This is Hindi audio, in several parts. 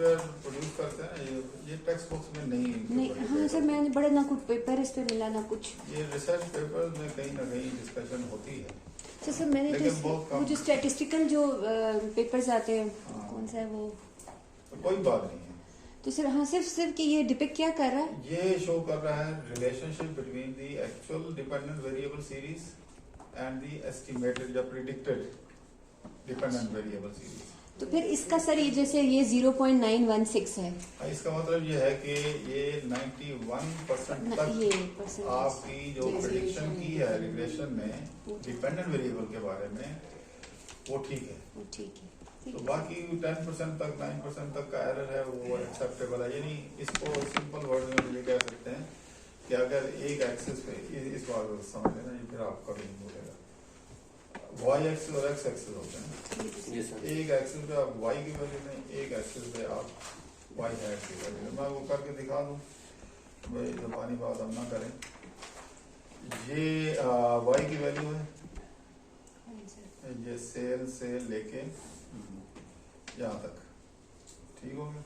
सॉफ्टवेयर प्रोड्यूस करते हैं ये टेक्स्ट बुक्स में नहीं हाँ सर, मैंने बड़ा ना कुछ पेपर इस पे मिला ना कुछ। ये रिसर्च पेपर में कहीं ना कहीं डिस्कशन होती है। तो सर मैंने तो वो जो स्टैटिस्टिकल जो पेपर्स आते हैं, कौन सा है वो, तो कोई बात नहीं है। तो सर हाँ सिर्फ कि ये डिपिक्ट क्या कर रहा है, ये शो कर रहा है relationship between the actual dependent variable series and the estimated या प्रिडिक्टेड डिपेंडेंट वेरिएबल सीरीज। तो फिर इसका सर ये जैसे ये 0.916 है, इसका मतलब ये है कि ये 91% तक आपकी जो प्रेडिक्शन की है रिग्रेशन में डिपेंडेंट वेरिएबल के बारे में वो ठीक है, ठीक है। तो बाकी 10% तक 9% तक का एरर है वो एक्सेप्टेबल है। यानी इसको सिंपल वर्ड में ये कह सकते हैं कि अगर एक एक्सिस पे इस बात को समझ लेना, ये फिर आपका भी नहीं बोलेगा, वाई एक्सिस और एक्स एक्सिस होते हैं। एक एक्सिस पे आप वाई की वैल्यू लें, एक एक्सिस पे आप वाई हैट की वैल्यू लें। मैं वो करके दिखा दूं, भाई ज़बानी बात हम ना करें। ये वाई की वैल्यू है, ये सेल से लेके यहाँ तक, ठीक हो गया,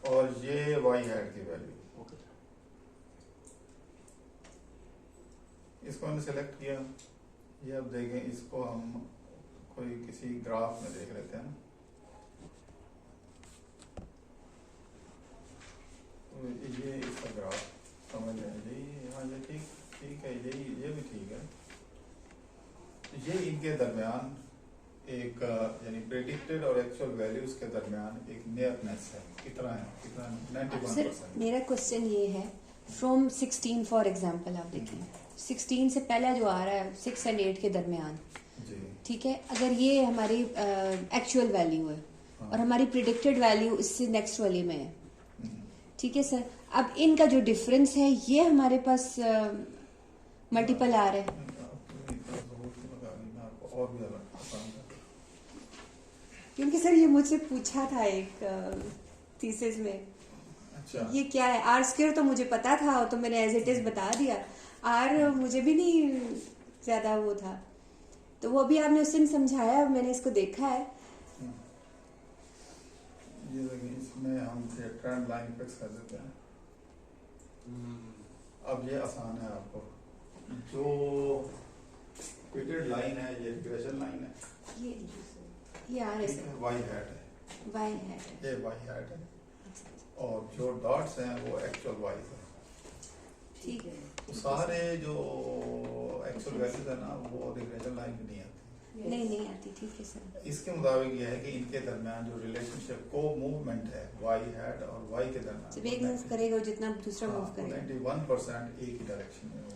और ये वाई हैट की वैल्यू। इसको हमने सेलेक्ट किया, ये अब देखें, इसको हम कोई किसी ग्राफ में देख लेते हैं। तो ये इसका ग्राफ समझ लें जी, हाँ ये ठीक है, ये भी ठीक है। ये इनके दरमियान एक यानी प्रेडिक्टेड और एक्चुअल वैल्यूज के दरमियान एक नियरनेस है। कितना है, कितना 91%। मेरा क्वेश्चन ये है, फ्रॉम 16 फॉर एग्जांपल आप देखें, 16 से पहला जो आ रहा है 6 और 8 के दरमियान, ठीक है, अगर ये हमारी एक्चुअल वैल्यू है और हमारी प्रिडिक्टेड वैल्यू इससे नेक्स्ट वाले में है, ठीक है सर, अब इनका जो डिफरेंस है ये हमारे पास मल्टीपल आ रहा है। क्योंकि सर ये मुझसे पूछा था एक थीसिस में। अच्छा। ये क्या है, आर स्क्वायर तो मुझे पता था, तो मैंने एज इट इज बता दिया, आर मुझे भी नहीं ज्यादा वो था, तो वो भी आपने उस दिन समझाया, मैंने इसको देखा है। ये देखिए, इसमें हम ट्रेंड लाइन फिक्स कर देते हैं। अब ये आसान है आपको, जो फिटेड लाइन है ये रिग्रेशन लाइन है, ये आ रहा है वाई हैट है, वाई हैट ये वाई हैट है, और जो डॉट्स हैं वो एक्चुअल वाई है, ठीक है। तो सारे जो एक्चुअल वैल्यूज है ना वो रिग्रेशन लाइन में नहीं आती, नहीं आती, ठीक है सर। इसके मुताबिक ये है कि इनके दरमियान जो रिलेशनशिप को मूवमेंट है वाई हैट और वाई के दरमियान, जब एक मूव करेगा जितना दूसरा मूव करेगा, 91% एक ही डायरेक्शन में होगा।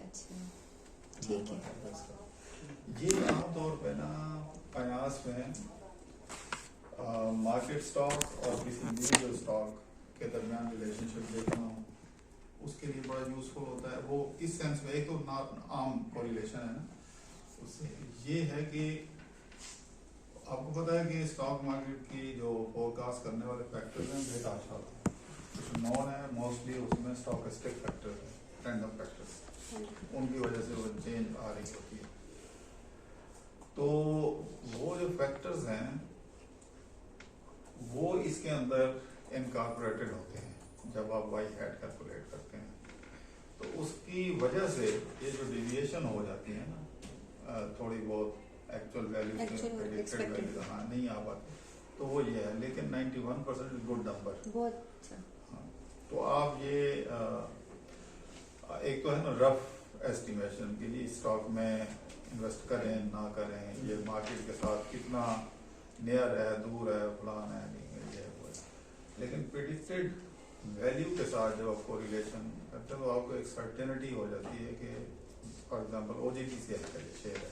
अच्छा, ठीक है। ये आमतौर पे ना फाइनेंस में मार्केट स्टॉक और किसी इंडिविजुअल स्टॉक के दरमियान रिलेशनशिप देखना हो, उसके लिए बड़ा यूजफुल होता है। वो इस सेंस में, एक तो आम कोरिलेशन है ना, उससे ये है कि आपको पता है कि स्टॉक मार्केट की जो फोरकास्ट करने वाले फैक्टर्स हैं बेताशा होते हैं, कुछ नॉन है, मोस्टली उसमें स्टॉकेस्टिक फैक्टर्स हैं, रैंडम फैक्टर्स, उनकी वजह से वो चेंज आ रही होती है। तो वो जो फैक्टर्स हैं वो इसके अंदर इनकॉर्पोरेटेड होते हैं जब आप वाई हैट कैलकुलेट करते हैं, तो उसकी वजह से ये जो डेविएशन हो जाती है ना थोड़ी बहुत एक्चुअल वैल्यू से प्रेडिक्टेड वैल्यू हाँ नहीं आ पाती, तो वो ये है। लेकिन 91% गुड नंबर बहुत। हाँ, तो आप ये एक तो है ना रफ एस्टिमेशन के लिए स्टॉक में इन्वेस्ट करें ना करें, ये मार्केट के साथ कितना नियर है, दूर है, फलान है, नहीं है, ये वो है। लेकिन प्रेडिक्टेड वैल्यू के साथ जब आप कोरिलेशन करते हैं तो आपको एक सर्टेनिटी हो जाती है कि फॉर एग्जांपल OGTCL का शेयर है,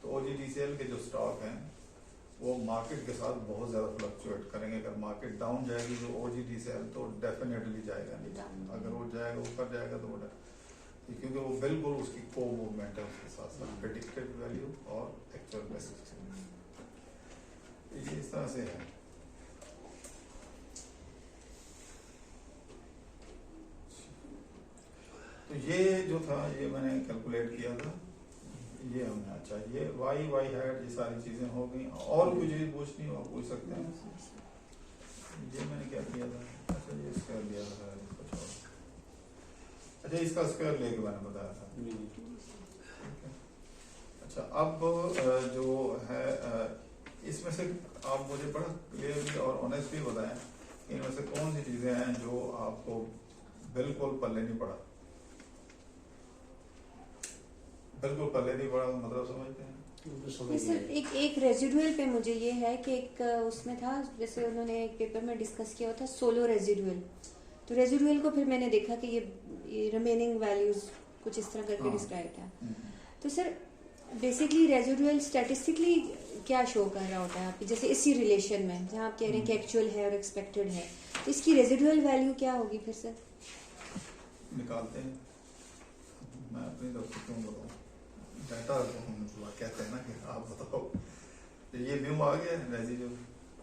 तो OGTCL के जो स्टॉक हैं वो मार्केट के साथ बहुत ज़्यादा फ्लक्चुएट करेंगे। अगर मार्केट डाउन जाएगी तो OGTCL तो डेफिनेटली जाएगा नहीं, अगर वो जाएगा ऊपर जाएगा तो वो क्योंकि वो बिल्कुल उसकी को मूवमेंट है उसके साथ साथ प्रेडिक्टेड वैल्यू और एक्चुअल वैल्यू, ये इस तरह से है। तो ये जो था ये मैंने कैलकुलेट किया था, ये हमने अच्छा ये वाई हैट ये सारी चीजें हो गई। और कुछ भी पूछनी हो आप पूछ सकते हैं। अच्छा इसका स्क्वायर लेके मैंने बताया था। अच्छा अब जो है इसमें से आप मुझे बड़ा क्लियरली और ऑनेस्टली बताएं इनमें से कौन सी चीजें हैं जो आपको बिल्कुल पल्ले नहीं पड़ा। बिल्कुल पल्ले नहीं पड़ा मतलब समझते हैं? सर एक रेजिडुअल पे मुझे ये है कि एक उसमें था, जैसे उन्होंने एक पेपर में डिस्कस किया था सोलो रेजिडुअल। तो रेजिडुअल को फिर मैंने देखा कि ये रिमेनिंग वैल्यूज कुछ इस तरह करके डिस्क्राइब था। तो सर बेसिकली रेजिडुअल स्टैटिस्टिकली क्या शो कर रहा होता है आपकी, जैसे इसी रिलेशन में जहाँ आप कह रहे हैं कि एक्चुअल है और एक्सपेक्टेड है, तो इसकी रेजिडुअल वैल्यू क्या होगी फिर सर? निकालते हैं, मैं अपनी तरफ से क्यों बताऊँ, डाटा कहते हैं ना कि आप बताओ। तो ये म्यू आ गया रेजिडुअल।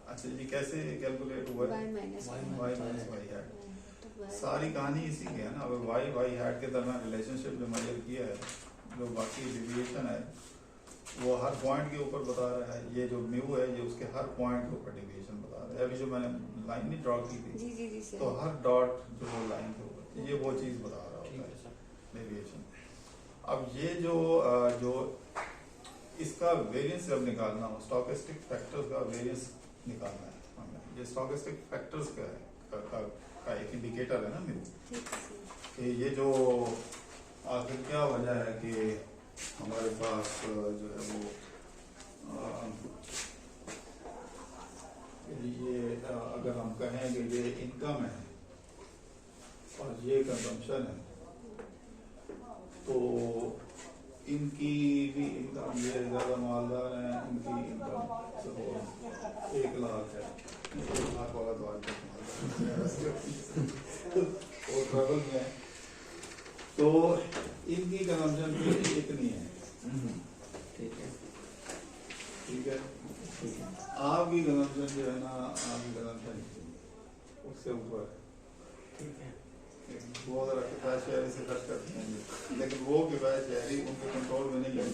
अच्छा ये कैसे कैलकुलेट हुआ है? y minus Y hat. सारी कहानी इसी की है ना। अगर वाई हैट के दरमियान रिलेशनशिप जो मेजर किया है, जो बाकी डिविएशन है वो हर पॉइंट के ऊपर बता रहा है। ये जो म्यू है ये उसके हर पॉइंट के ऊपर डिविएशन बता रहा है। अभी जो मैंने लाइन नहीं ड्रॉ की थी जी सर। तो हर डॉट जो लाइन के ऊपर ये वो चीज बता रहा होता है डेविएशन। अब ये जो इसका वेरिएंस जब निकालना हो, स्टोकेस्टिक फैक्टर्स का वेरिएंस निकालना है हमें। ये स्टोकेस्टिक फैक्टर्स का एक इंडिकेटर है ना म्यू, कि ये जो आखिर क्या वजह है कि हमारे पास जो है वो ये अगर हम कहें कि ये इनकम है और ये कंजम्पशन है, तो इनकी भी इनकम, ये ज़्यादा मालदार हैं, इनकी इनकम तो 1 लाख है। 1 लाख वाला तो आज वो ट्रबल में है, तो इनकी कंजम्पशन भी इतनी है। ठीक है। आपकी कंजम्पशन जो है ना, आपकी कंजम्पशन उससे ऊपर है। वो अगर किफायत शहरी से खर्च करते हैं, लेकिन वो किफायत शहरी उनके कंट्रोल में नहीं है।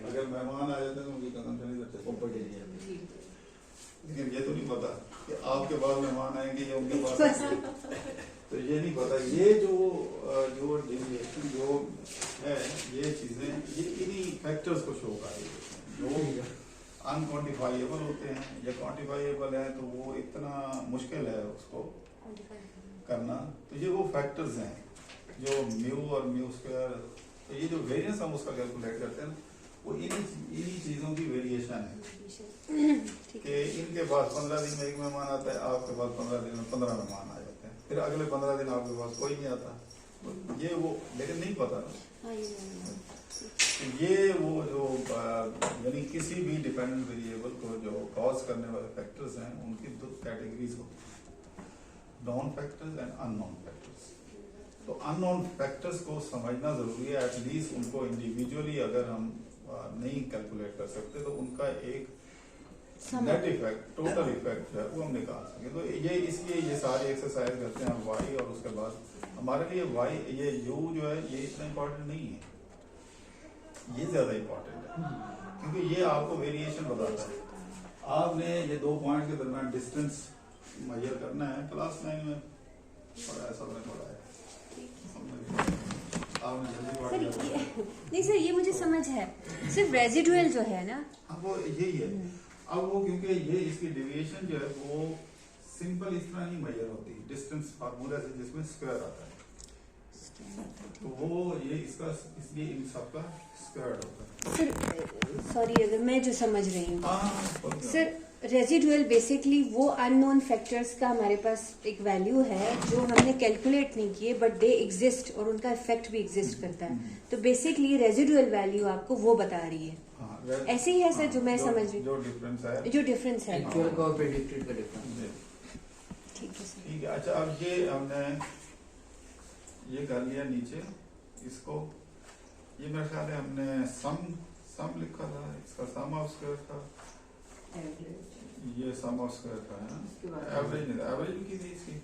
अगर मेहमान आ जाते हैं तो उनकी कंजम्पशन ही अच्छे ऊपर चली। लेकिन ये तो नहीं पता कि आपके पास मेहमान आएंगे या उनके पास तो ये नहीं पता। ये जो डेविएशन जो है, ये चीजें ये इन्हीं फैक्टर्स को शो कर रही है जो अनक्वान्टिफाइबल होते हैं या क्वान्टिफाइबल है, तो वो इतना मुश्किल है उसको करना। तो ये वो फैक्टर्स हैं जो म्यू और म्यू स्क्वायर, तो ये जो वेरिएंस हम उसका कैलकुलेट करते हैं वो इन्हीं चीजों की वेरिएशन है कि इनके पास 15 दिन में 1 मेहमान आता है, आपके पास 15 दिन में 15 मेहमान आ जाते हैं, फिर अगले 15 दिन आपके पास कोई नहीं आता। तो ये वो लेकिन नहीं पता ना, तो ये वो जो यानी किसी भी डिपेंडेंट वेरिएबल को जो कॉज करने वाले फैक्टर्स हैं उनकी 2 कैटेगरीज होती हैं, non factors and unknown factors. तो अननोन फैक्टर्स को समझना जरूरी है, एटलीस्ट उनको इंडिविजुअली अगर हम नहीं कैलकुलेट कर सकते तो उनका एक नेट इफेक्ट, टोटल इफेक्ट जो है वो हम निकाल सकें। तो ये इसलिए ये सारी एक्सरसाइज करते हैं वाई, और उसके बाद हमारे लिए वाई ये यू जो है ये इतना इम्पोर्टेंट नहीं है, ये ज्यादा इम्पोर्टेंट है क्योंकि ये आपको वेरिएशन बताता है। आपने ये 2 पॉइंट के दरमियान डिस्टेंस मेजर करना है, क्लास 9 में पढ़ा है, सबने पढ़ा है। सर नहीं सर ये मुझे समझ है, सिर्फ रेजिडुअल जो है ना अब वो यही है। अब वो क्योंकि ये इसकी डेविएशन जो है वो सिंपल इस तरह नहीं मेजर होती, डिस्टेंस फार्मूला से जिसमें स्क्वायर आता है, तो वो ये इसका इसलिए इन सब का स्क्वायर होता है। सर सॉरी अगर मैं जो समझ रही हूँ सर, रेजिडुअल बेसिकली वो अननोन फैक्टर्स का हमारे पास एक वैल्यू है जो हमने कैलकुलेट नहीं किए बट दे एग्जिस्ट और उनका इफेक्ट भी एग्जिस्ट करता है। तो बेसिकली रेजिडुअल वैल्यू आपको वो बता रही है। ऐसे ही है सर जो मैं समझ रही हूँ, जो डिफरेंस है एक्चुअल का और प्रेडिक्टेड का डिफरेंस। ठीक है सर। ठीक है। अच्छा अब ये हमने ये कर लिया नीचे इसको, ये मेरे ख्याल है हमने सम लिखा था, इसका सम ऑफ स्क्वायर था, ये सम ऑफ स्क्वायर था, है एवरेज नहीं था, एवरेज की थी इसकी,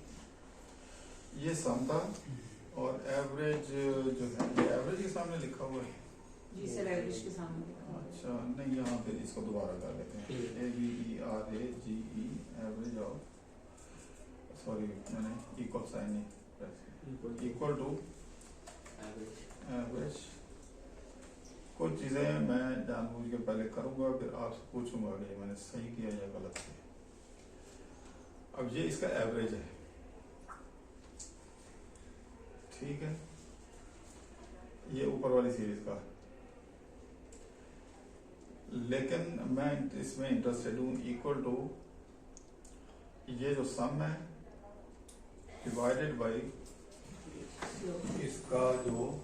ये सम था और एवरेज जो है ये एवरेज के सामने लिखा हुआ है। जी सर एवरेज के सामने। अच्छा नहीं, यहाँ पे इसको दोबारा कर लेते हैं, AVERAGE एवरेज ऑफ, सॉरी मैंने इक्वल साइन नहीं, इक्वल टू एवरेज। कुछ चीजें मैं जानबूझ के पहले करूंगा, फिर आपसे पूछूंगा कि मैंने सही किया या गलत किया। अब ये इसका एवरेज है, ठीक है, ये ऊपर वाली सीरीज का। लेकिन मैं इसमें इंटरेस्टेड हूं इक्वल टू ये जो सम है डिवाइडेड बाई इसका जो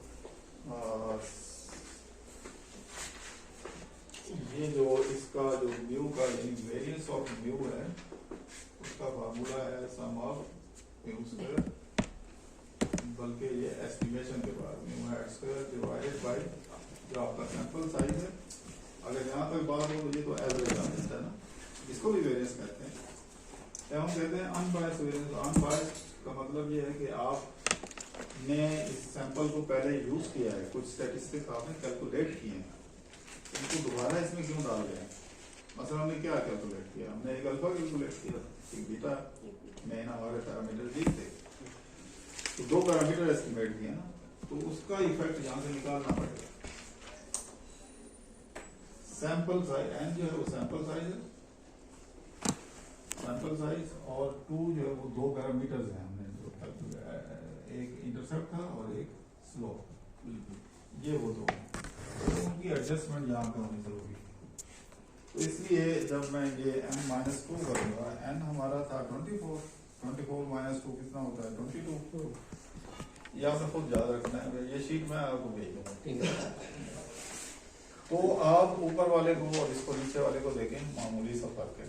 ये जो इसका जो म्यू का वेरिएंस ऑफ म्यू है उसका फार्मूला है सम ऑफ म्यू स्क्वायर, बल्कि ये एस्टिमेशन के बाद mu hat square divided by जो आपका सैंपल साइज है। अगर यहाँ तक बात हो तो ये तो एवरेज आ जाता है ना, इसको भी वेरिएंस कहते हैं। या हम कहते हैं अनबायस्ड वेरिएंस। अनबायस्ड का मतलब ये है कि आपने इस सैंपल को पहले यूज किया है, कुछ स्टैटिस्टिक्स आपने कैलकुलेट किए हैं, इनको दोबारा इसमें क्यों डाल रहे हैं? मतलब हमने क्या कैलकुलेट किया? हमने एक अल्फा कैलकुलेट किया, एक बीटा, मेन हमारे पैरामीटर दी थे, तो दो पैरामीटर एस्टिमेट किए ना, तो उसका इफेक्ट यहाँ से निकालना पड़ेगा। सैंपल साइज एन जो है वो सैंपल साइज है, सैंपल साइज, और टू जो है वो दो पैरामीटर्स हैं हमने जो एक इंटरसेप्ट था और एक स्लोप, ये वो दो हैं, तो उनकी एडजस्टमेंट यहाँ पे होनी जरूरी है। तो इसलिए जब मैं ये n-2 करूंगा, n हमारा था 24 -2 कितना होता है 22। ये आपने खुद याद रखना है, ये शीट मैं आपको भेज दूंगा। तो आप ऊपर वाले को और इसको नीचे वाले को देखें, मामूली सा फर्क है।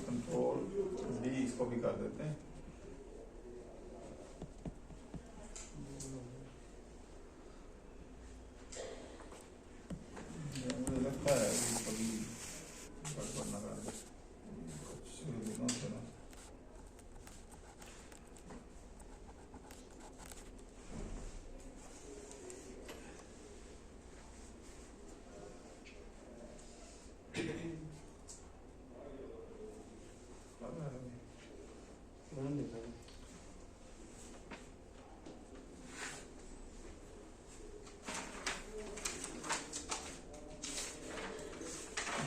कंट्रोल डी इसको भी कर देते हैं। मुझे लगता है इसको भी गड़बड़ ना कर दे शुरू दिनों से ना।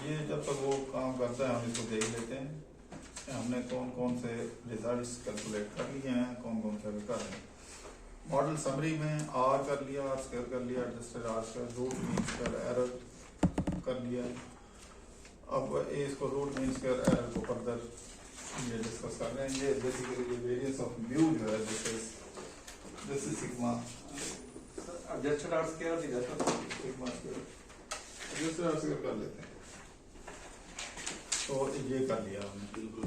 ये जब तक वो काम करता है हम इसको देख लेते हैं हमने कौन कौन से रिजल्ट्स कैलकुलेट कर लिए हैं, कौन कौन से अभी कर रहे हैं। मॉडल समरी में आर कर लिया, आर स्क्वायर कर लिया, adjusted R square, root mean square error कर लिया। अब इसको रूट मीन स्क्वायर एरर को फर्दर ये डिस्कस कर रहे हैं। ये बेसिकली ये वेरिएंस ऑफ म्यू जो है this is sigma adjusted R square sigma square adjusted R square कर लेते हैं। तो ये कर लिया हमने, बिल्कुल।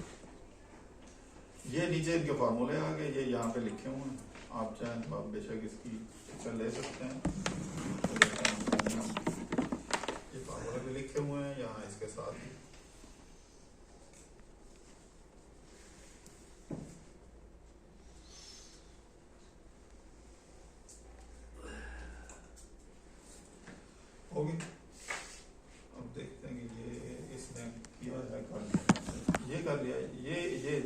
ये नीचे इनके फार्मूले आ गए, ये यहाँ पे लिखे हुए हैं, आप चाहें तो आप बेशक इसकी पिक्चर ले सकते हैं। ये फार्मूले भी लिखे हुए हैं यहाँ इसके साथ ही। ओके, अब देखते हैं कि ये इसने किया है, कर लिया, ये कर लिया, ये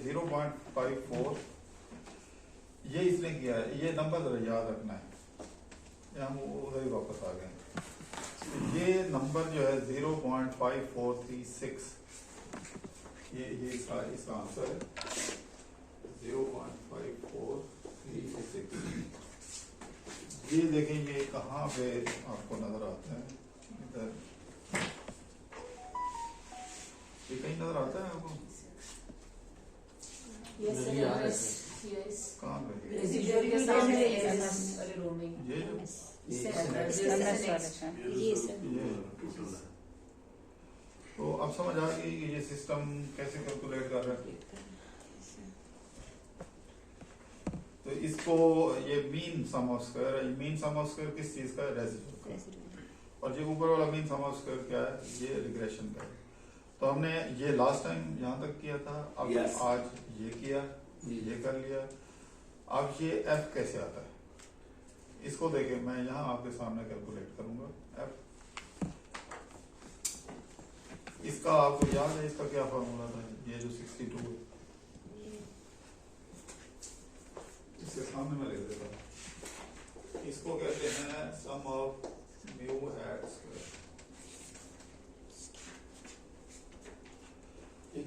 0.54 ये इसने किया है। ये नंबर जरा याद रखना है, हम उधर ही वापस आ गए। ये नंबर जो है 0.5436 ये इसका आंसर है 0.5436। ये देखें ये कहाँ पे आपको नजर आता है, इधर ये कहीं नजर आता है आपको? कहाँ पे? ये तो अब समझ आ गई कि ये सिस्टम कैसे कैलकुलेट कर रहा है। तो इसको ये मीन सम ऑफ स्क्वायर है। मीन सम ऑफ स्क्वायर किस चीज का है? रेसिड्यू का। और जो ऊपर वाला मीन सम ऑफ स्क्वायर क्या है? ये रिग्रेशन का है। तो हमने ये लास्ट टाइम यहाँ तक किया था, अब आज ये किया, ये कर लिया। अब ये एफ कैसे आता है इसको देखें, मैं यहाँ आपके सामने कैलकुलेट करूंगा एफ। इसका आपको याद है इसका क्या फॉर्मूला था? ये जो 62 है इसके सामने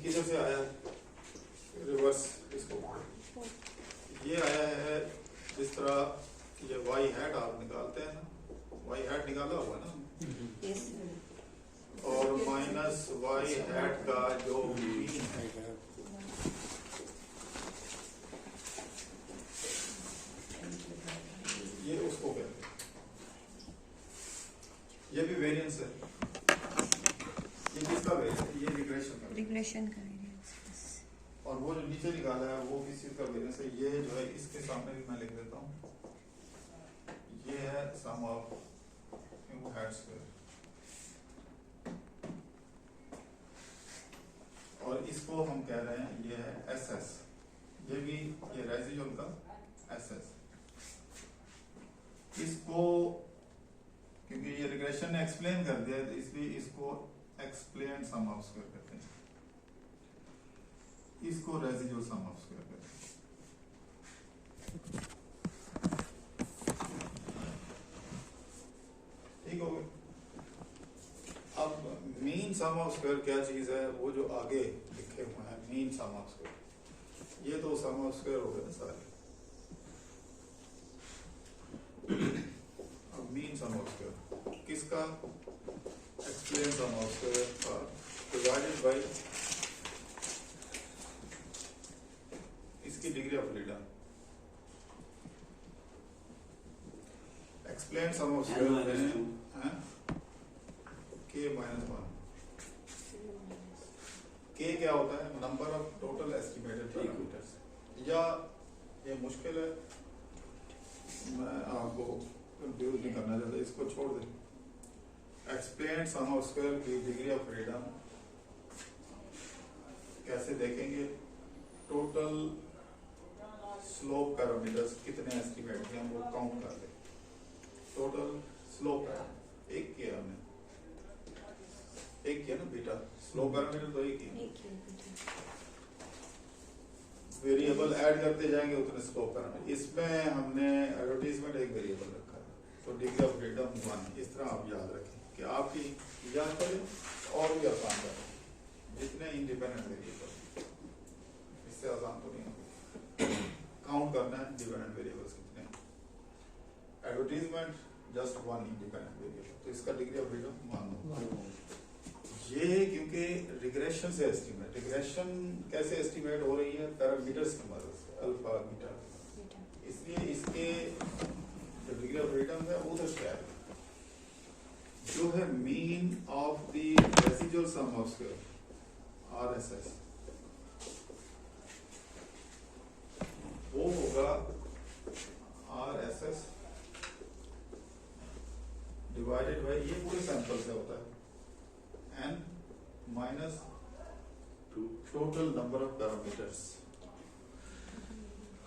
किधर से आया है? रिवर्स इसको ये आया है जिस तरह ये वाई हैट आप निकालते हैं ना, वाई हैट निकाला हुआ ना, यस और माइनस वाई हैट का जो मीन है ये उसको कहते हैं, ये भी वेरिएंस है। ये किसका वेरिएंस है? ये रिग्रेशन का। रिग्रेशन का वेरिएंस। और वो जो नीचे निकाला है वो किस चीज का वेरिएंस है? ये जो है इसके सामने भी मैं लिख देता हूँ, ये है सम ऑफ हैट स्क्वायर, और इसको हम कह रहे हैं ये है एस एस, ये भी ये रेसिड्यूल का एस एस। इसको क्योंकि ये रिग्रेशन ने एक्सप्लेन कर दिया है तो इसलिए इसको एक्सप्लेन सम ऑफ स्क्वायर कहते हैं, इसको रेसिड्यूल सम ऑफ स्क्वायर कहते हैं। ठीक हो गया। अब मीन सम ऑफ स्क्वायर क्या चीज है? वो जो आगे लिखे हुए हैं मीन सम ऑफ स्क्वायर, ये तो सम ऑफ स्क्वायर हो गए ना सारे। अब मीन सम ऑफ स्क्वायर किसका? Explain sum of square divided by इसकी degree of freedom. Explain sum of square में k माइनस 1। k क्या होता है? Number of total estimated parameters. या ये मुश्किल है, मैं आपको कंफ्यूज नहीं करना चाहता, इसको छोड़ दें। एक्सप्लेन सम ऑफ स्क्वायर की डिग्री ऑफ फ्रीडम कैसे देखेंगे? टोटल स्लोप पैरामीटर्स कितने एस्टिमेट किए हम वो काउंट कर लें। टोटल स्लोप एक किया हमने, एक किया ना बीटा, स्लोप पैरामीटर तो एक ही, वेरिएबल ऐड करते जाएंगे उतने स्लोप पैरामीटर। इसमें हमने एडवर्टीजमेंट एक वेरिएबल रखा है, तो डिग्री ऑफ फ्रीडम 1। इस तरह आप याद रखें कि आपकी याद करें और भी आसान करें, जितने इंडिपेंडेंट वेरिएबल, इससे आसान तो नहीं होगा काउंट करना है डिपेंडेंट वेरिएबल्स कितने। एडवर्टीजमेंट जस्ट 1 इंडिपेंडेंट वेरिएबल, तो इसका डिग्री ऑफ फ्रीडम 1 होगा। ये क्योंकि रिग्रेशन से एस्टिमेट, रिग्रेशन कैसे एस्टिमेट हो रही है? पैरामीटर्स की मदद से, अल्फा बीटा, इसलिए इसके जो डिग्री ऑफ फ्रीडम है उधर से आएगा। जो है mean of the residual sum of square RSS, वो होगा RSS डिवाइडेड बाय, ये पूरे सैंपल से होता है, n minus total number of parameters.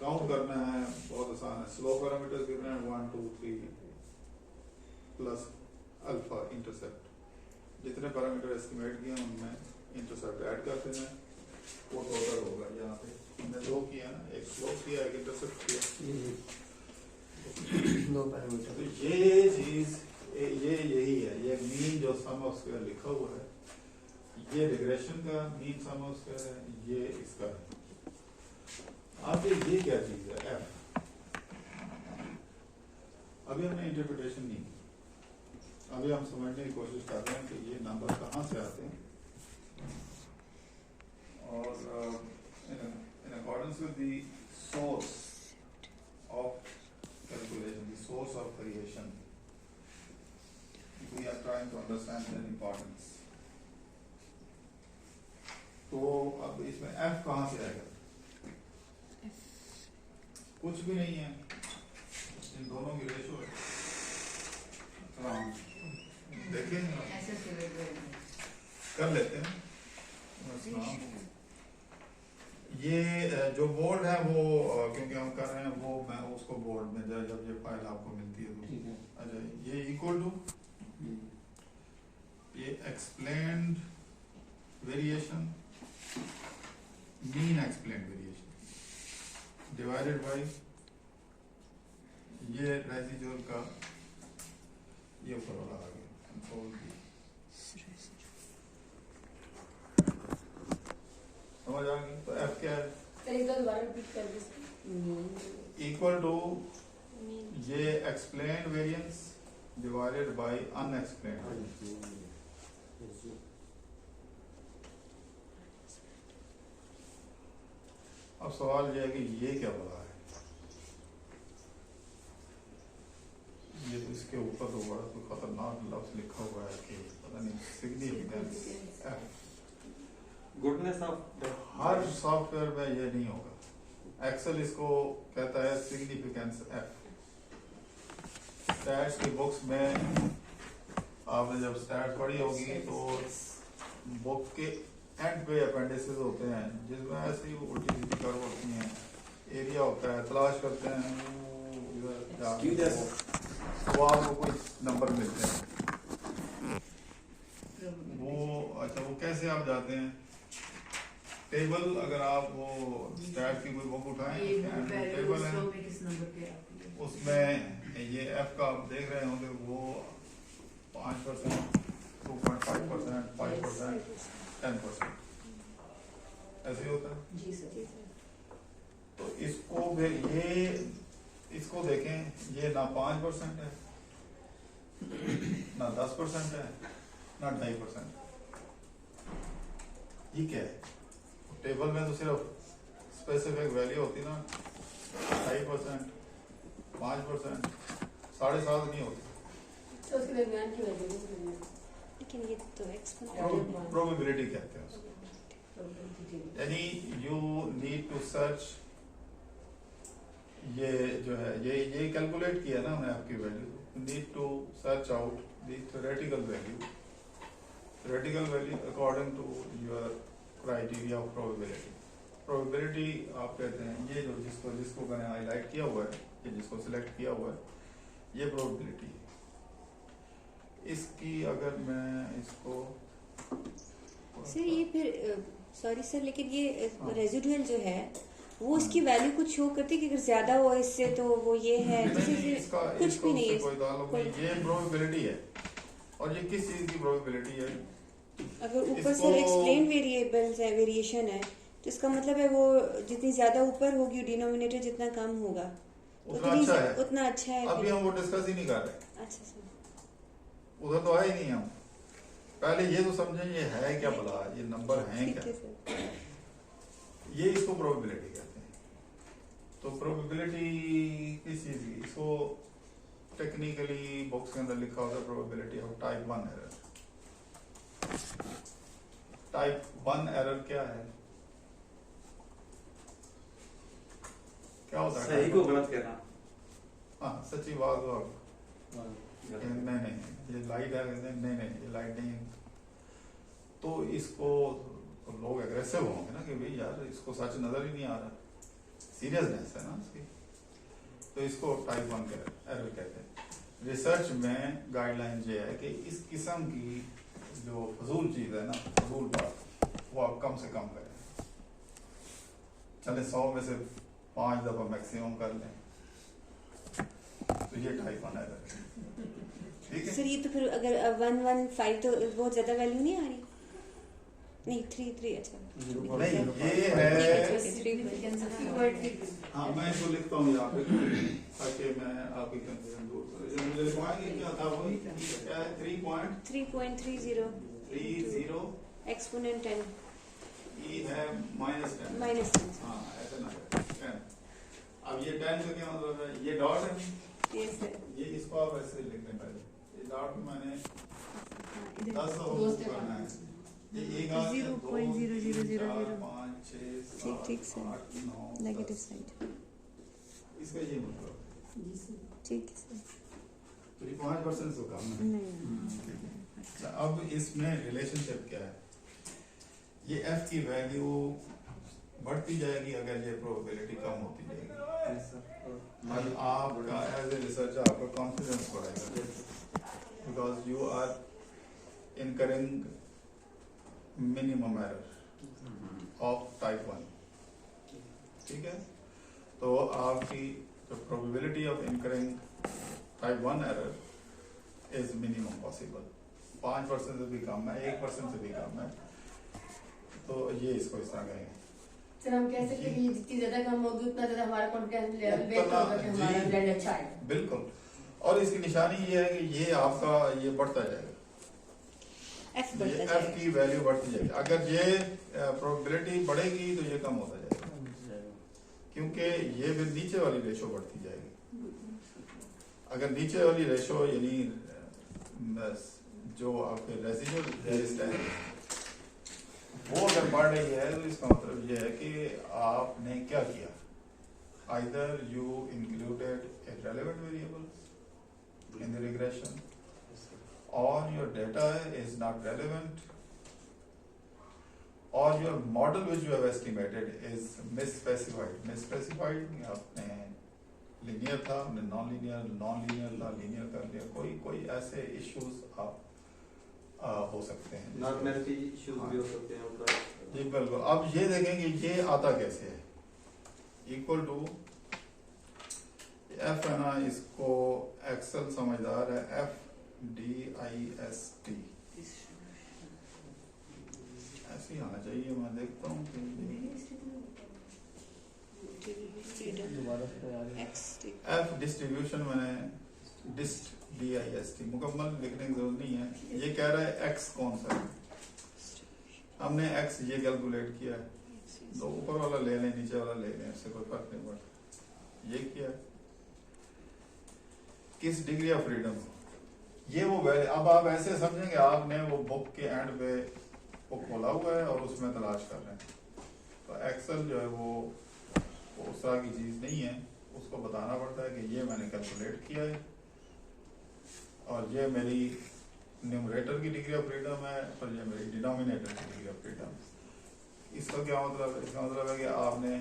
Count करना है बहुत आसान है। स्लो पैरामीटर्स कितने हैं? 1 2 3 प्लस अल्फा इंटरसेप्ट। जितने पैरामीटर एस्टिमेट किए उनमें इंटरसेप्ट ऐड करते हैं, वो टोटल होगा। यहाँ पे हमने 2 किया ना, एक स्लोप किया एक इंटरसेप्ट किया, 2 पैरामीटर। तो ये चीज यही है, ये मीन जो सम ऑफ स्क्वायर लिखा हुआ है, ये रिग्रेशन का मीन सम ऑफ स्क्वायर है, ये इसका है। आप ये क्या चीज है? एफ। अभी हमने इंटरप्रिटेशन नहीं की, अभी हम समझने की कोशिश कर रहे हैं कि ये नंबर कहाँ से आते हैं, और in accordance with the source of calculation, the source of creation, we are trying to understand their importance. तो अब इसमें f कहाँ से आएगा? कुछ भी नहीं है, इन दोनों की रेशो है। देखें कर लेते हैं। ये जो बोर्ड है वो क्योंकि हम कर रहे हैं वो मैं उसको बोर्ड में जब ये फाइल आपको मिलती है तो अच्छा, ये इक्वल टू ये explained variation, mean explained variation divided by ये रेसिड्यूअल का ये ऊपर वाला आ गया कंट्रोल समझ आ गई? तो एफ क्या है? एक बार दोबारा रिपीट कर दीजिए। इक्वल टू ये explain variance divided by unexplained. अब सवाल ये है कि ये क्या बोला है? ये तो इसके ऊपर तो बड़ा कोई खतरनाक लफ्ज लिखा हुआ है कि पता नहीं significance F. Goodness of her software में ये नहीं होगा। एक्सेल इसको कहता है सिग्निफिकेंस एफ। स्टैट्स की बुक्स में आपने जब स्टैट्स पढ़ी होगी तो बुक के एंड पे अपेंडिसेस होते हैं जिसमें ऐसी उल्टी सीधी कर्व होती हैं, एरिया होता है, तलाश करते हैं इधर जाके तो आपको कोई नंबर मिलते हैं। वो अच्छा वो कैसे आप जाते हैं? टेबल अगर आप वो स्टैट की कोई बुक उठाएं टेबल है किस नंबर पे आती है? उसमें ये एफ का आप देख रहे होंगे वो 5%, 2.5%, 5%, 10% ऐसे ही होता है। जी सर। तो इसको भी इसको देखें, ये ना 5% है ना 10% है ना 2.5%। ये क्या है? टेबल में तो सिर्फ स्पेसिफिक वैल्यू होती ना 2.5%, 5%, 7.5 नहीं होती। तो उसके दरमियान की वैल्यू लेकिन ये तो एक्सपोनेंशियल प्रोबेबिलिटी कहते हैं उसको। यानी यू नीड टू सर्च, ये जो है ये कैलकुलेट किया ना हमने आपकी value, need to search out the theoretical value according to your criteria of probability. Probability आप कहते हैं ये जो जिसको मैंने हाईलाइट किया हुआ है, ये जिसको सिलेक्ट किया हुआ है, ये प्रोबेबिलिटी है। इसकी अगर मैं इसको सर ये फिर सॉरी सर लेकिन ये हाँ। रेजिडुअल जो है वो इसकी वैल्यू कुछ शो करती है कि अगर ज्यादा हो इससे तो वो ये है इसका कुछ भी नहीं है कोई ताल्लुक नहीं। ये प्रोबेबिलिटी है। और ये किस चीज की प्रोबेबिलिटी है? अगर ऊपर इसको- सर एक्सप्लेन वेरिएबल्स है, वेरिएशन है, तो इसका मतलब है वो जितनी ज्यादा ऊपर होगी डिनोमिनेटर जितना कम होगा उतना अच्छा है। उतना अच्छा है। अभी हम वो डिस्कस ही नहीं कर रहे, अच्छा सर उधर तो आए ही नहीं हम। पहले ये तो समझें ये है क्या भला, ये नंबर हैं ठीक क्या? है सर। ये इसको प्रोबेबिलिटी कहते हैं। तो प्रोबेबिलिटी किस चीज की? इसको टेक्निकली बुक्स के अंदर लिखा होता है probability of type 1 error. Type 1 error क्या है? क्या होता है? सही को गलत कहना। हाँ, सच्ची बात हो। नहीं ये लाइट है, नहीं ये लाइट नहीं है। तो इसको तो लोग एग्रेसिव होंगे ना कि भाई यार इसको सच नजर ही नहीं आ रहा, सीरियसनेस है ना उसकी। तो इसको टाइप 1 एरर कहते हैं। रिसर्च में गाइडलाइन ये है कि इस किस्म की जो फजूल चीज है ना, फजूल बात, वो आप कम से कम करें। चले 100 में से 5 दफा मैक्सिमम कर लें, तो ये टाइप 1 एरर है। ठीक है सर ये तो फिर अगर 115 तो बहुत ज्यादा वैल्यू नहीं आ रही? नहीं 3 अच्छा नहीं ये है। हाँ मैं इसको लिखता हूँ यहाँ पे ताकि मैं आपकी कंफ्यूजन दूर करूँ। मुझे लिखवाएंगे क्या था वो? क्या है? 3.30 एक्सपोनेंट 10 ई है -10 -10। हाँ ऐसे ना करें 10। अब ये 10 का क्या मतलब है? ये डॉट है, यस सर। ये इसको आप ऐसे लिख लें पहले। ये डॉट मैंने 10 करना है। ये एक 0.0000 5 6 ठीक सर। 8 9 नेगेटिव साइड इसका ये मतलब है। ठीक है सर। तो ये 5% से कम है। नहीं अच्छा, अब इसमें रिलेशनशिप क्या है? ये एफ की वैल्यू बढ़ती जाएगी अगर ये प्रोबेबिलिटी कम होती जाएगी। और आपका एज ए रिसर्चर आपका कॉन्फिडेंस बढ़ेगा, because you are incurring minimum error of type 1। ठीक है, तो आपकी जो probability of incurring type 1 error is minimum possible. 5% से भी कम है, 1% से भी कम है। तो ये इसको इस तरह कहेंगे। सर हम कह सकते हैं कि जितनी ज्यादा कम होगी उतना ज्यादा हमारा कॉन्फिडेंस लेवल उतना- बेहतर होगा कि हमारा जी। ब्लेंड अच्छा है। बिल्कुल। और इसकी निशानी ये है कि ये आपका ये बढ़ता जाएगा, एफ ये बढ़ता एफ जाएगा। की वैल्यू बढ़ती जाएगी। अगर ये प्रोबेबिलिटी बढ़ेगी तो ये कम होता जाएगा, क्योंकि ये फिर नीचे वाली रेशो बढ़ती जाएगी। अगर नीचे वाली रेशो यानी जो आपके रेजिडुअल वेस्ट है वो अगर बढ़ रही है तो इसका मतलब ये है कि आपने क्या किया, either you included irrelevant variables in the regression or your data is not relevant or your model which you have estimated is misspecified. Misspecified आपने linear था, आपने non-linear था, linear कर लिया। कोई ऐसे issues आप हो सकते हैं। नॉर्मलिटी इश्यूज भी हो सकते हैं मतलब। जी बिल्कुल। अब ये देखेंगे ये आता कैसे है, इक्वल टू एफ है ना, इसको एक्सेल समझदार है, FDIST ऐसे ही आना चाहिए। मैं देखता हूँ एफ डिस्ट्रीब्यूशन मैंने डिस्ट DIST मुकम्मल लिखने की जरूरत नहीं है। ये कह रहा है एक्स कौन सा है, हमने एक्स ये कैलकुलेट किया है, तो ऊपर वाला ले लें नीचे वाला ले लें, इससे कोई फर्क नहीं पड़ता। ये किया है किस डिग्री ऑफ फ्रीडम, ये वो वैल्यू। अब आप ऐसे समझेंगे आपने वो बुक के एंड पे वो खोला हुआ है और उसमें तलाश कर रहे हैं, तो एक्सेल जो है वो उस तरह की चीज नहीं है। उसको बताना पड़ता है कि ये मैंने कैलकुलेट किया है और ये मेरी न्यूमरेटर की डिग्री ऑफ फ्रीडम है और ये मेरी डिनोमिनेटर की डिग्री ऑफ फ्रीडम। इसका क्या मतलब है, इसका मतलब है कि आपने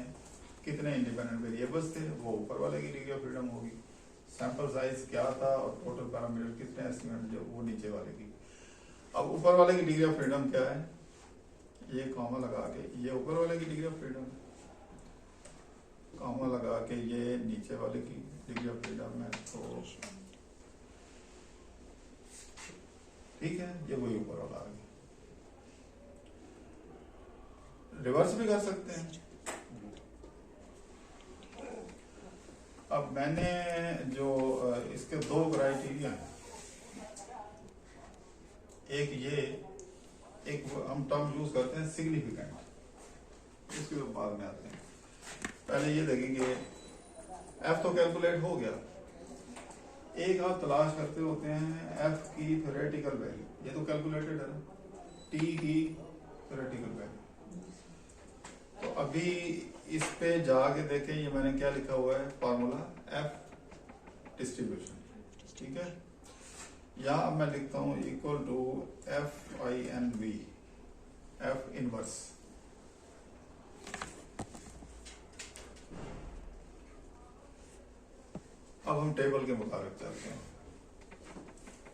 कितने इंडिपेंडेंट वेरिएबल्स थे वो ऊपर वाले की डिग्री ऑफ फ्रीडम होगी, सैंपल साइज क्या था और टोटल पैरामीटर कितने एस्टिमेट जो वो नीचे वाले की। अब ऊपर वाले की डिग्री ऑफ फ्रीडम क्या है, ये कॉमा लगा के ये ऊपर वाले की डिग्री ऑफ फ्रीडम, कॉमा लगा के ये नीचे वाले की डिग्री ऑफ फ्रीडम है, तो ठीक है, ये वही ऊपर वाला आ गया। रिवर्स भी कर सकते हैं। अब मैंने जो इसके दो क्राइटेरिया हैं, एक ये, एक हम टर्म यूज करते हैं सिग्निफिकेंट, इसके बाद में आते हैं। पहले ये देखेंगे एफ तो कैलकुलेट हो गया, एक आप तलाश करते होते हैं एफ की थ्योरेटिकल वैल्यू, ये तो कैलकुलेटेड है ना, टी की थ्योरेटिकल वैल्यू। तो अभी इस पे जाके देखें, ये मैंने क्या लिखा हुआ है फॉर्मूला एफ डिस्ट्रीब्यूशन, ठीक है। यहाँ अब मैं लिखता हूँ equal to FINV, F inverse. अब हम टेबल के मुताबिक चलते हैं।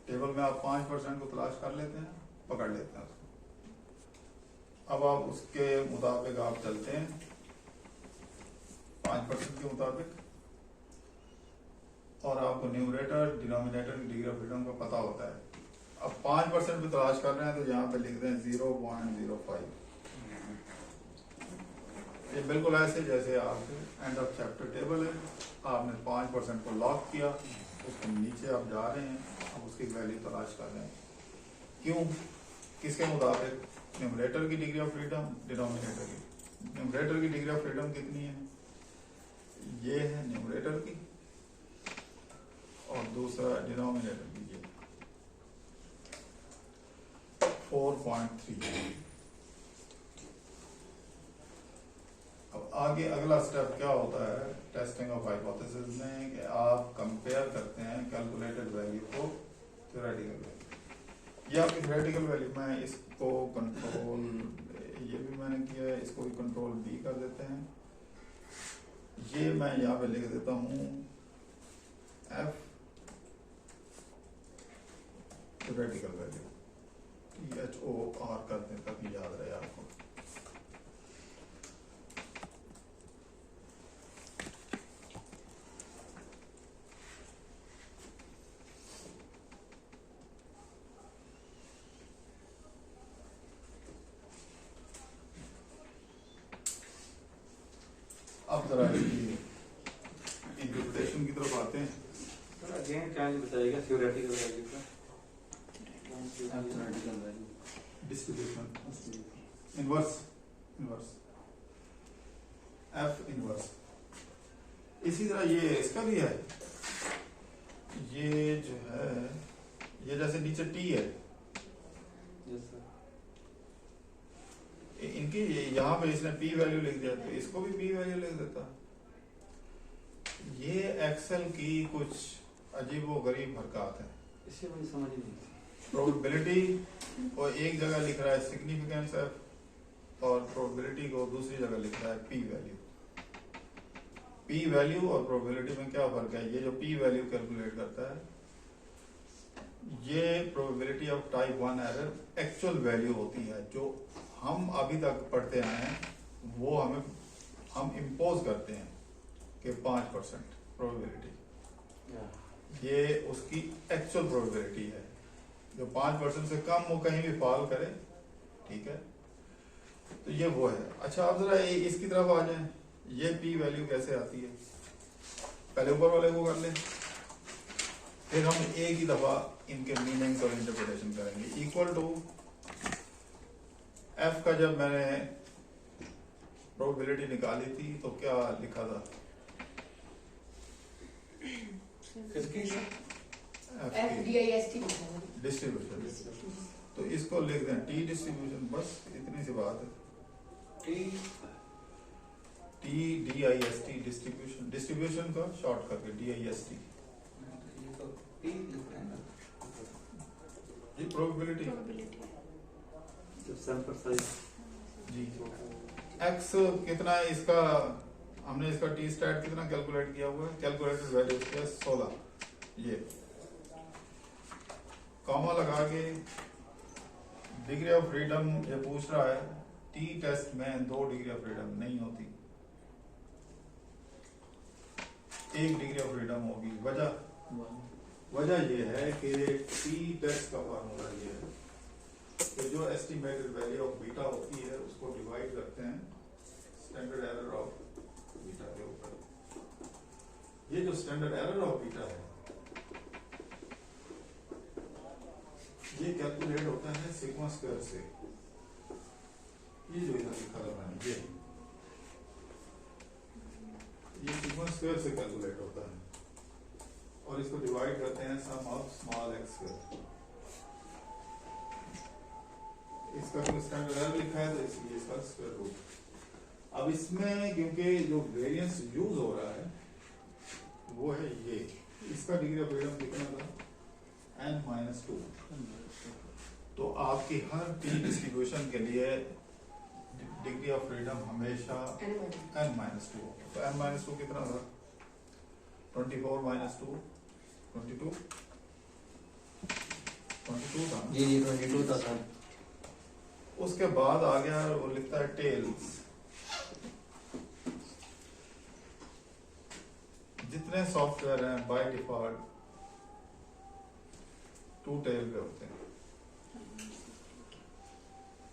टेबल में आप 5% को तलाश कर लेते हैं, पकड़ लेते हैं उसको। अब आप उसके मुताबिक आप चलते हैं 5% के मुताबिक, और आपको न्यूमरेटर डिनोमिनेटर की डिग्री ऑफ फ्रीडम का पता होता है। अब 5% पे तलाश कर रहे हैं तो यहाँ पे लिख दें 0.05। ये बिल्कुल ऐसे जैसे आपके एंड ऑफ चैप्टर टेबल है, आपने 5% को लॉक किया, उसके नीचे आप जा रहे हैं, अब उसकी वैल्यू तलाश कर रहे हैं। क्यों, किसके मुताबिक, न्यूमरेटर की डिग्री ऑफ फ्रीडम, डिनोमिनेटर की। न्यूमरेटर की डिग्री ऑफ फ्रीडम कितनी है, ये है न्यूमरेटर की, और दूसरा डिनोमिनेटर की ये 4.3। अब आगे अगला स्टेप क्या होता है टेस्टिंग ऑफ हाइपोथेसिस में, कि आप कंपेयर करते हैं कैलकुलेटेड वैल्यू को थ्योरेटिकल वैल्यू। ये आपकी थ्योरेटिकल वैल्यू, मैं इसको कंट्रोल, ये भी मैंने किया है, इसको भी कंट्रोल B कर देते हैं। ये मैं यहाँ पे लिख देता हूँ F थ्योरेटिकल वैल्यू, THOR करते हैं ताकि याद रहे आपको। अब जरा इसकी इंटरप्रिटेशन की तरफ आते हैं। सर अगेन क्या बताइएगा थ्योरेटिकल वैल्यू का theoretical value distribution inverse F inverse. इसी तरह ये इसका भी है, ये जो है ये जैसे नीचे टी है, यस सर इनकी यहाँ पे इसने पी वैल्यू लिख दिया, तो इसको भी पी वैल्यू लिख देता। ये एक्सेल की कुछ अजीबो गरीब हरकत है। इसे मुझे समझ ही नहीं प्रोबेबिलिटी को एक जगह लिख रहा है सिग्निफिकेंस एफ और प्रोबेबिलिटी को दूसरी जगह लिख रहा है पी वैल्यू। पी वैल्यू और प्रोबेबिलिटी में क्या फर्क है? ये जो पी वैल्यू कैलकुलेट करता है ये probability of type 1 error actual value होती है, जो हम अभी तक पढ़ते आए हैं वो हम इम्पोज करते हैं कि 5% प्रोबेबिलिटी, ये उसकी एक्चुअल प्रोबेबिलिटी है। जो 5% से कम वो कहीं भी फॉल करे, ठीक है, तो ये वो है। अच्छा आप जरा इसकी तरफ आ जाएं, ये पी वैल्यू कैसे आती है? पहले ऊपर वाले को कर लें, फिर हम एक ही दफा इनके मीनिंग्स और इंटरप्रिटेशन करेंगे। इक्वल टू एफ का जब मैंने प्रोबेबिलिटी निकाली थी तो क्या लिखा था? किसकी FDIST डिस्ट्रीब्यूशन। तो इसको लिख दें टी डिस्ट्रीब्यूशन, बस इतनी सी बात है। टी DIST डिस्ट्रीब्यूशन, डिस्ट्रीब्यूशन का शॉर्ट करके DIST। ये प्रोबेबिलिटी जब सैंपल साइज जी एक्स कितना है इसका, हमने इसका टी स्टैट कितना कैलकुलेट किया हुआ है? कैलकुलेटेड वैल्यू इसका 16। ये कॉमा लगा के डिग्री ऑफ फ्रीडम ये पूछ रहा है। टी टेस्ट में 2 डिग्री ऑफ फ्रीडम नहीं होती, 1 डिग्री ऑफ फ्रीडम होगी। वजह ये है कि टी टेस्ट का फार्मूला ये है कि जो एस्टिमेटेड वैल्यू ऑफ बीटा होती है उसको डिवाइड करते हैं स्टैंडर्ड एरर ऑफ बीटा के ऊपर। ये जो स्टैंडर्ड एरर ऑफ बीटा है ये कैलकुलेट होता है सिग्मा स्क्वायर से। ये जो इधर लिखा था मैंने, ये सिग्मा स्क्वायर से कैलकुलेट होता है और इसको डिवाइड करते हैं सम ऑफ स्मॉल एक्स स्क्वायर। इसका कोई स्टैंडर्ड एरर लिखा है तो इसलिए इसका स्क्वायर रूट। अब इसमें क्योंकि जो वेरिएंस यूज हो रहा है वो है ये, इसका डिग्री ऑफ फ्रीडम कितना था? n-2। तो आपकी हर टी डिस्ट्रीब्यूशन के लिए डिग्री ऑफ फ्रीडम हमेशा n-2 होगा। तो n-2 कितना था? 24 - 2 22 था। जी 22 था सर। उसके बाद आ गया वो लिखता है टेल्स। जितने सॉफ्टवेयर हैं बाय डिफॉल्ट 2 टेल पे होते हैं।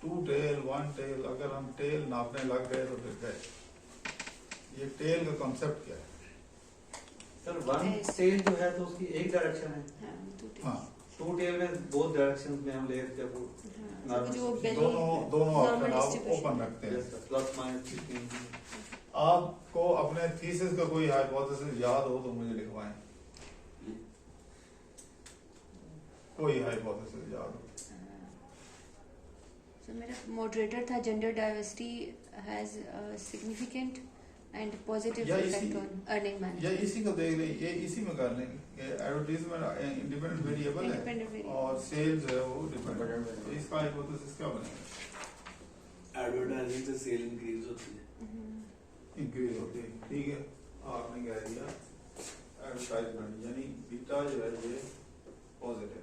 2 टेल 1 टेल, अगर हम टेल नापने लग गए तो फिर गए। ये टेल का कॉन्सेप्ट क्या है? सर वन टेल जो है तो उसकी एक डायरेक्शन है। हाँ, 2 टेल में बोथ डायरेक्शंस में हम ले सकते हैं। दोनों ऑप्शन आप ओपन रखते हैं। Plus minus 16। आपको अपने थीसिस का कोई हाइपोथेसिस याद हो तो मुझे लिखवाएं, कोई हाइपोथेसिस याद हो। So, मेरा मॉडरेटर था gender diversity has significant and positive effect on earning management. या इसी को देख लें, ये इसी में कर लेंगे। एडवर्टाइजमेंट इंडिपेंडेंट वेरिएबल है और सेल्स है वो डिपेंडेंट है। तो इसका हाइपोथेसिस क्या बनेगा? एडवर्टाइजिंग से सेल इंक्रीज होती है, इंक्रीज होती है, ठीक है। आपने कह दिया एडवर्टाइजमेंट यानी बीटा जो है ये पॉजिटिव है।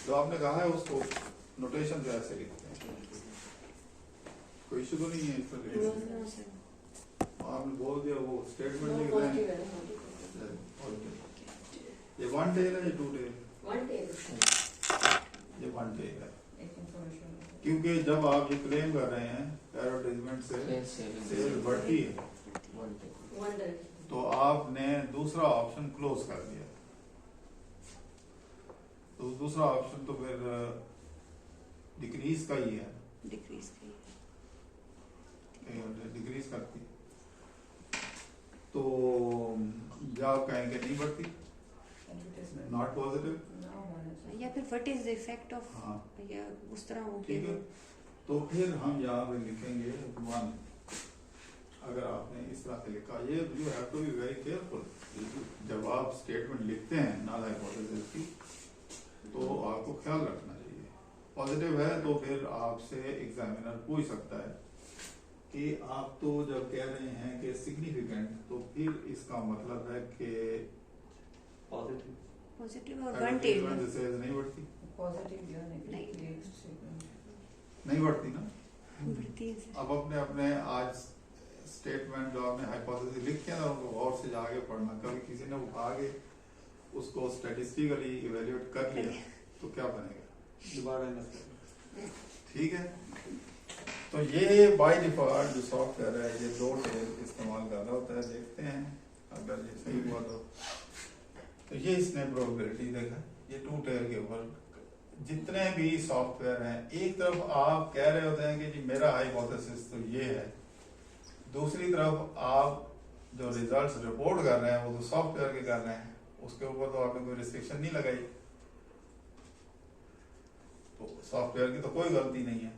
जो आपने कहा है उसको नोटेशन से ऐसे लिखते हैं, कोई इशू तो नहीं है इस पर। आपने बोल दिया वो स्टेटमेंट लिख रहे हैं। ये 1 टेल है, ये 2 टेल? 1 टेल। ये 1 टेल है। क्योंकि जब आप ये क्लेम कर रहे हैं एडवर्टाइजमेंट से सेल बढ़ती है, वंडर तो आपने दूसरा ऑप्शन क्लोज कर दिया। तो दूसरा ऑप्शन तो फिर डिक्रीज का ही है, डिक्रीज की डिक्रीज करती। तो या आप कहेंगे नहीं बढ़ती, नॉट पॉजिटिव। या फिर what is the effect of, हाँ या उस तरह हो ठीक है। तो फिर हम यहाँ पे लिखेंगे 1। अगर आपने इस तरह से लिखा, ये you have to be very careful. जब आप स्टेटमेंट लिखते हैं नल हाइपोथेसिस की, तो आपको ख्याल रखना चाहिए। पॉजिटिव है तो फिर आपसे एग्जामिनर पूछ सकता है कि आप तो जब कह रहे हैं कि सिग्निफिकेंट, तो फिर इसका मतलब है कि पॉजिटिव और वन टेल नहीं बढ़ती, नहीं बढ़ती ना। बढ़ती है। अब अपने आज स्टेटमेंट जो आपने हाइपोथेसिस लिखे हैं उनको गौर से आगे पढ़ना। कभी किसी ने उठा के उसको स्टैटिस्टिकली इवेल्युएट कर लिया तो क्या बनेगा, ठीक है। तो ये बाय डिफॉल्ट जो सॉफ्टवेयर है ये 2 टेल इस्तेमाल कर रहा होता है। देखते हैं अगर ये सही हुआ तो ये इसने प्रोबेबिलिटी देखा, ये 2 टेल के ऊपर जितने भी सॉफ्टवेयर हैं, एक तरफ आप कह रहे होते हैं कि जी मेरा हाइपोथेसिस तो ये है, दूसरी तरफ आप जो रिजल्ट्स रिपोर्ट कर रहे हैं वो तो सॉफ्टवेयर के कर रहे हैं, उसके ऊपर तो आपने कोई रिस्ट्रिक्शन नहीं लगाई, तो सॉफ्टवेयर की तो कोई गलती नहीं है।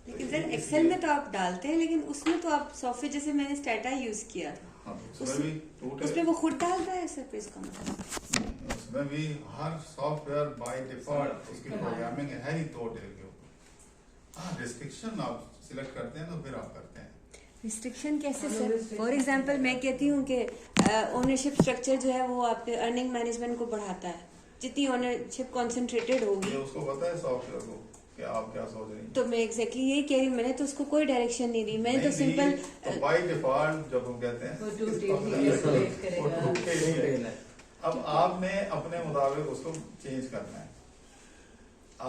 लेकिन सर एक्सेल में तो आप डालते हैं, लेकिन उसमें तो आप सॉफ्टवेयर जैसे मैंने स्टैटा यूज किया था, हाँ, उसमें वो खुद डालता है सर, इसका मतलब उसमें भी हर सॉफ्टवेयर बाय डिफॉल्ट उसकी प्रोग्रामिंग है ही 2 टेल के ऊपर। हाँ, रिस्ट्रिक्शन आप सिलेक्ट करते हैं तो फिर आप करते हैं। रिस्ट्रिक्शन कैसे सर? फॉर एग्जांपल मैं कहती हूँ कि ओनरशिप स्ट्रक्चर जो है वो आपके अर्निंग मैनेजमेंट को बढ़ाता है, जितनी ओनरशिप कॉन्सेंट्रेटेड होगी। ये उसको पता है सॉफ्टवेयर को कि आप क्या सोच रही हैं। तो मैं एग्जैक्टली यही कह रही हूँ, मैंने तो उसको कोई डायरेक्शन नहीं दी, मैंने तो सिंपल तो बाय डिफॉल्ट जब हम कहते हैं वो 2 टेल करेगा। अब आपने अपने मुताबिक उसको चेंज करना है।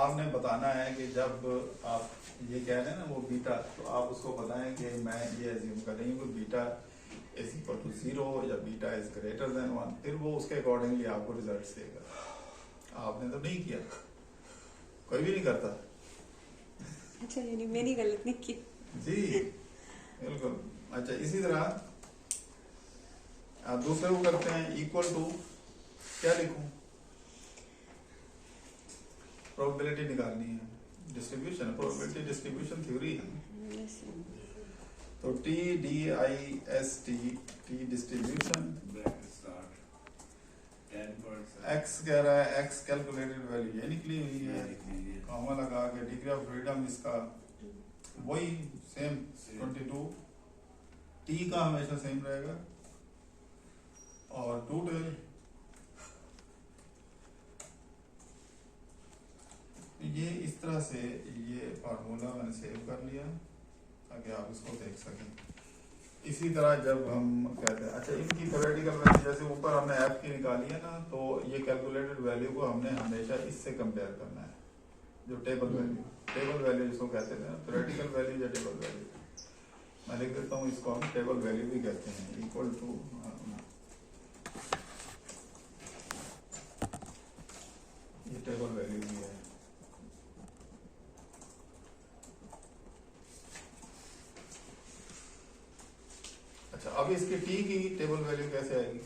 आपने बताना है कि जब आप ये कह रहे हैं ना वो बीटा, तो आप उसको बताएं कि मैं ये एज्यूम कर रही हूँ कि बीटा इज इक्वल टू 0 या बीटा इज ग्रेटर देन 1, फिर वो उसके अकॉर्डिंगली आपको रिजल्ट्स देगा। आपने तो नहीं किया, कोई भी नहीं करता। अच्छा, यानी मैंने गलत नहीं की जी बिल्कुल। अच्छा, इसी तरह आप दूसरे को करते हैं, इक्वल टू क्या लिखूं, प्रोबेबिलिटी निकालनी है, डिस्ट्रीब्यूशन, प्रोबेबिलिटी डिस्ट्रीब्यूशन थ्योरी है। तो TDIST, T डिस्ट्रीब्यूशन, X कह रहा है, X कैलकुलेटेड वैल्यू ये निकली हुई है, कॉमा लगा के डिग्री ऑफ फ्रीडम इसका वही सेम 22, T का हमेशा सेम रहेगा, और 2 टेल। ये इस तरह से ये फार्मूला मैंने सेव कर लिया ताकि आप इसको देख सकें। इसी तरह जब हम कहते हैं, अच्छा इनकी थ्योरेटिकल वैल्यू जैसे ऊपर हमने F की निकाली है ना, तो ये कैलकुलेटेड वैल्यू को हमने हमेशा इससे कंपेयर करना है, जो टेबल वैल्यू जिसको कहते हैं थ्योरेटिकल वैल्यू या टेबल वैल्यू। मैं लिख देता हूँ, इसको हम टेबल वैल्यू भी कहते हैं, इक्वल टू ये टेबल वैल्यू भी है। अच्छा, अब इसके T की टेबल वैल्यू कैसे आएगी?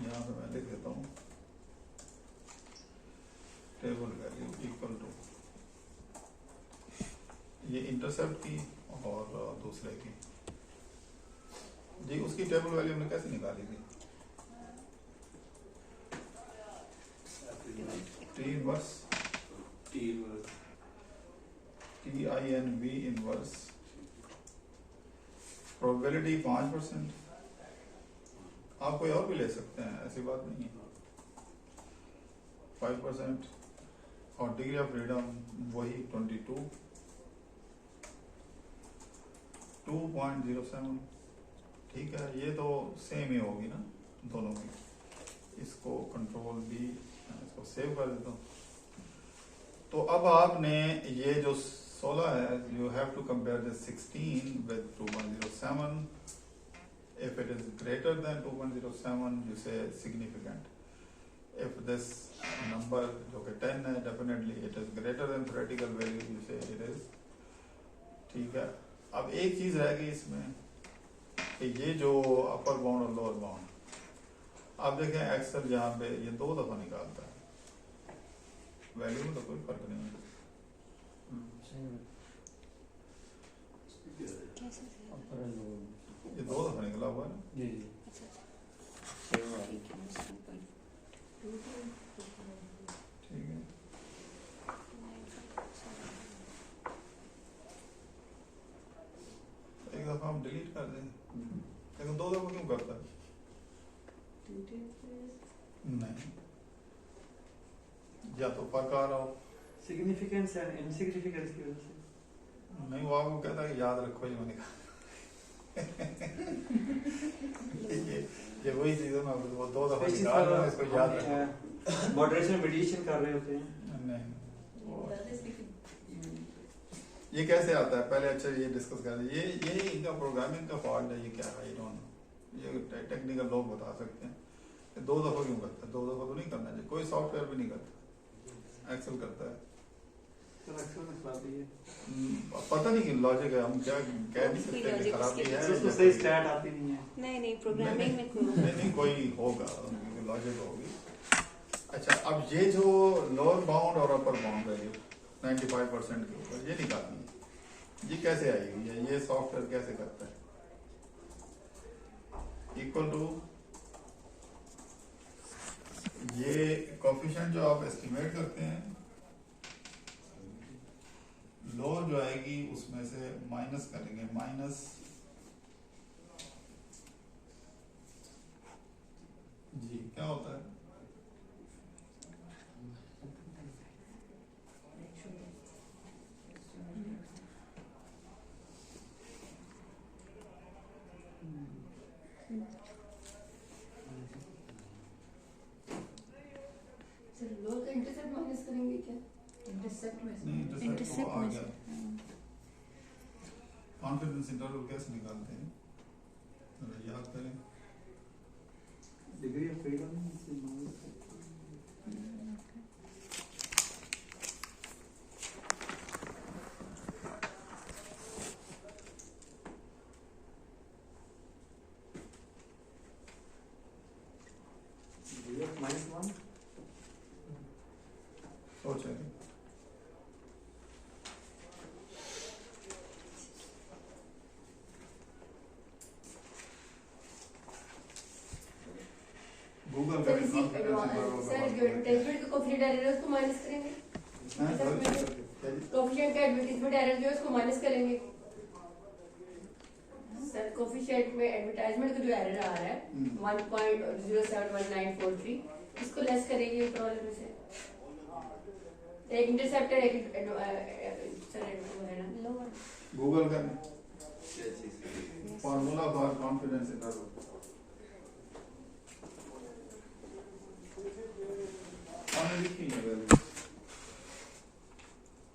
यहाँ पे मैं लिख देता हूँ टेबल वैल्यू इक्वल टू ये इंटरसेप्ट की और दूसरे की। जी, उसकी टेबल वैल्यू हमने कैसे निकाली थी? T inverse, TINV inverse, probability 5%। आप कोई और भी ले सकते हैं, ऐसी बात नहीं है। 5% और डिग्री ऑफ फ्रीडम वही 22, 2.07, ठीक है, ये तो सेम ही होगी ना दोनों की। इसको कंट्रोल बी, इसको सेव कर देता हूँ। तो अब आपने ये जो 16 है, you have to compare the 16 with 2.07। If it is greater than 2.07, you say significant. If this number जो कि 10 है, definitely it is greater than theoretical value, you say it is, ठीक है। अब एक चीज रह गई इसमें कि ये जो अपर बाउंड और लोअर बाउंड, आप देखें एक्सेल यहाँ पे ये 2 दफा निकालता है, वैल्यू में तो कोई फर्क नहीं है। कैसे से? ये 2 दफा निकला हुआ है ना। जी जी। अच्छा अच्छा, ठीक है, मैं समझ पाई। ठीक है, एक दफा हम डिलीट कर दें, लेकिन 2 दफा क्यों करता है? नहीं, या तो फर्क आ रहा हो, सिग्निफिकेंस एंड इनसिग्निफिकेंस की वजह से। नहीं वो आपको कहता है कि याद रखो ये मैंने कहा। ये वही चीज है ना, वो 2 दफा निकाल रहा है, इसको याद रखो। मॉडरेशन मेडिटेशन कर रहे होते हैं। नहीं, ये कैसे आता है पहले, अच्छा ये डिस्कस कर रहे, ये इनका प्रोग्रामिंग का फॉल्ट है, ये क्या है, ये टेक्निकल लोग बता सकते हैं। 2 दफा क्यों करता है? 2 दफा तो नहीं करना चाहिए, कोई सॉफ्टवेयर भी नहीं करता, एक्सेल करता है। पता नहीं लॉजिक है, हम क्या कह नहीं सकते कि खराबी है, तो सही स्टैट आती नहीं है। नहीं, प्रोग्रामिंग में नहीं कोई होगा, लॉजिक होगी। अच्छा, अब ये जो लोअर बाउंड और अपर बाउंड वैल्यू 95% के ऊपर ये निकालनी है, ये कैसे आएगी, ये सॉफ्टवेयर कैसे करता है? इक्वल टू ये कोफिशिएंट जो आप एस्टिमेट करते हैं, लोअर जो आएगी उसमें से माइनस करेंगे, माइनस जी क्या होता है, सर लोअर का इंटरसेप्ट माइनस करेंगे क्या? इंटरसेप्ट में नहीं इंटरसेप्ट आ में गया। कॉन्फिडेंस इंटरवल कैसे निकालते हैं, जरा याद करें। डिग्री ऑफ फ्रीडम से माइनस -1। सोचें, गूगल का सर इसी सर जो एडवर्टाइजमेंट का कोफिशिएंट एरर है उसको माइनस करेंगे, कोफिशिएंट का एडवर्टाइजमेंट एरर जो है उसको माइनस करेंगे। सर कोफिशिएंट में एडवर्टाइजमेंट का जो एरर आ रहा है 1.071943 इसको लेस करेंगे प्रॉब्लम में से। एक इंटरसेप्टर एक सर है ना लोअर गूगल का क्या चीज है? फॉर्मूला फॉर कॉन्फिडेंस इंटरवल, हमने लिखी है